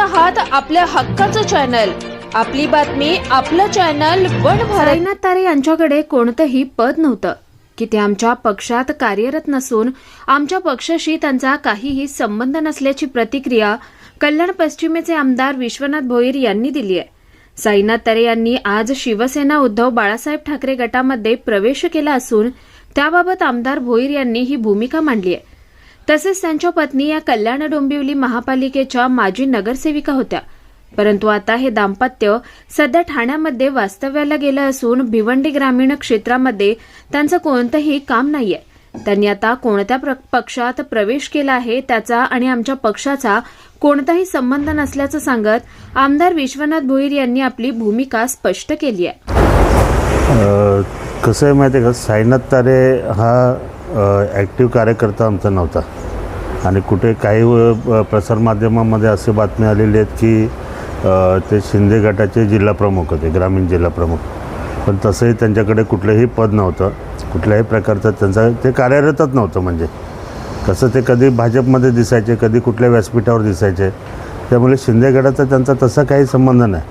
आहात आपल्या हक्काचं चॅनल, आपली बातमी, आपलं चॅनल वन भारत। साईनाथ तारे यांच्याकडे कोणतंही पद नव्हतं की ते आमच्या पक्षात कार्यरत नसून आमच्या पक्षाशी त्यांचा काहीही संबंध नसल्याची प्रतिक्रिया कल्याण पश्चिमेचे आमदार विश्वनाथ भोईर यांनी दिली आहे। साईनाथ तारे यांनी आज शिवसेना उद्धव बाळासाहेब ठाकरे गटामध्ये प्रवेश केला असून त्याबाबत आमदार भोईर यांनी ही भूमिका मांडली आहे। तसेच त्यांच्या पत्नी या कल्याण डोंबिवली महापालिकेच्या माजी नगरसेविका होत्या, परंतु आता हे दाम्पत्य सध्या ठाण्यामध्ये वास्तव्याला गेलं असून भिवंडी ग्रामीण क्षेत्रामध्ये त्यांचं कोणतंही काम नाहीये। त्यांनी आता कोणत्या पक्षात प्रवेश केला आहे त्याचा आणि आमच्या पक्षाचा कोणताही संबंध नसल्याचं सांगत आमदार विश्वनाथ भोईर यांनी आपली भूमिका स्पष्ट केली आहे। कसं आहे माहिती आहे का, साईनाथ तारे हा ॲक्टिव्ह कार्यकर्ता आमचा नव्हता आणि कुठे काही प्रसारमाध्यमामध्ये असे बातमी आलेली आहेत की ते शिंदे गटाचे जिल्हा प्रमुख होते, ग्रामीण जिल्हा प्रमुख, पण तसंही त्यांच्याकडे कुठलंही पद नव्हतं, कुठल्याही प्रकारचं त्यांचं ते कार्यरतच नव्हतं। म्हणजे कसं ते कधी भाजपमध्ये दिसायचे, कधी कुठल्या व्यासपीठावर दिसायचे, त्यामुळे शिंदे गटाचा त्यांचा तसा काही संबंध नाही।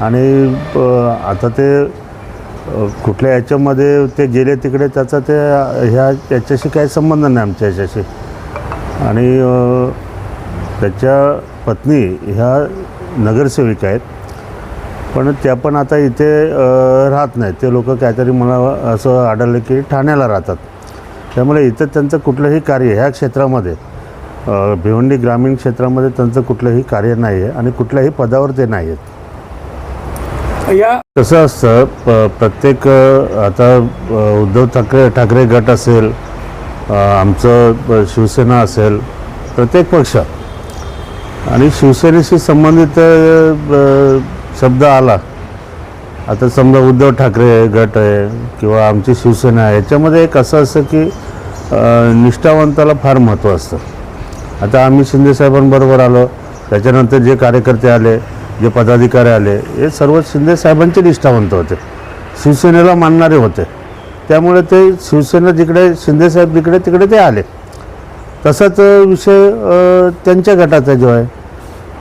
आणि आता ते कुठल्या याच्यामध्ये ते गेले तिकडे त्याचा ते याच्याशी काही संबंध नाही आमच्या याच्याशी। आणि त्याच्या पत्नी ह्या नगरसेविका आहेत, पण त्या पण आता इथे राहत नाहीत। ते लोक काहीतरी मला असं आढळलं की ठाण्याला राहतात, त्यामुळे इथं त्यांचं कुठलंही कार्य ह्या क्षेत्रामध्ये भिवंडी ग्रामीण क्षेत्रामध्ये त्यांचं कुठलंही कार्य नाही आहे आणि कुठल्याही पदावर ते नाही आहेत। कसं असतं, प्रत्येक आता उद्धव ठाकरे गट असेल, आमचं शिवसेना असेल, प्रत्येक पक्ष आणि शिवसेनेशी संबंधित शब्द आला, आता समजा उद्धव ठाकरे गट आहे किंवा आमची शिवसेना आहे, याच्यामध्ये एक असं असतं की निष्ठावंताला फार महत्त्व असतं। आता आम्ही शिंदेसाहेबांबरोबर आलो, त्याच्यानंतर जे कार्यकर्ते आले, जे पदाधिकारी आले, हे सर्व शिंदेसाहेबांचे निष्ठावंत होते, शिवसेनेला मानणारे होते, त्यामुळे ते शिवसेना जिकडे शिंदेसाहेब जिकडे तिकडे ते आले। तसाच विषय त्यांच्या गटाचा जो आहे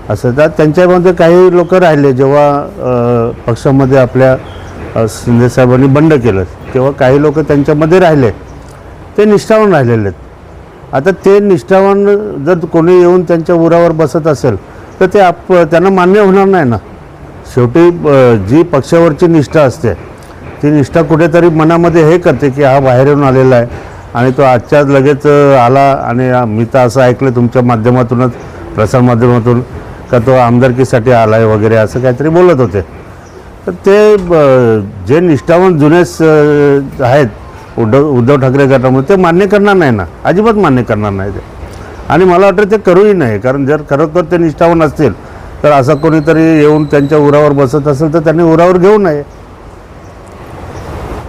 असं, तर त्यांच्यामध्ये काही लोक राहिले जेव्हा पक्षामध्ये आपल्या शिंदेसाहेबांनी बंड केलं तेव्हा काही लोक त्यांच्यामध्ये राहिले, ते निष्ठावान राहिलेले आहेत। आता ते निष्ठावान जर कोणी येऊन त्यांच्या उरावर बसत असेल तर ते त्यांना मान्य होणार नाही ना। शेवटी जी पक्षावरची निष्ठा असते ती निष्ठा कुठेतरी मनामध्ये हे करते की हा बाहेर येऊन आलेला आहे आणि तो आजच्याच लगेच आला आणि मी तर असं ऐकलं तुमच्या माध्यमातूनच, प्रसारमाध्यमातून, का तो आमदारकीसाठी आला आहे वगैरे असं काहीतरी बोलत होते। तर ते जे निष्ठावान जुने आहेत उद्धव ठाकरे गटामध्ये ते मान्य करणार नाही ना, अजिबात मान्य करणार नाही ते। आणि मला वाटतं ते करूही नाही, कारण जर खरोखर ते निष्ठावान असतील तर असं कोणीतरी येऊन त्यांच्या उरावर बसत असेल तर त्यांनी उरावर घेऊ नये।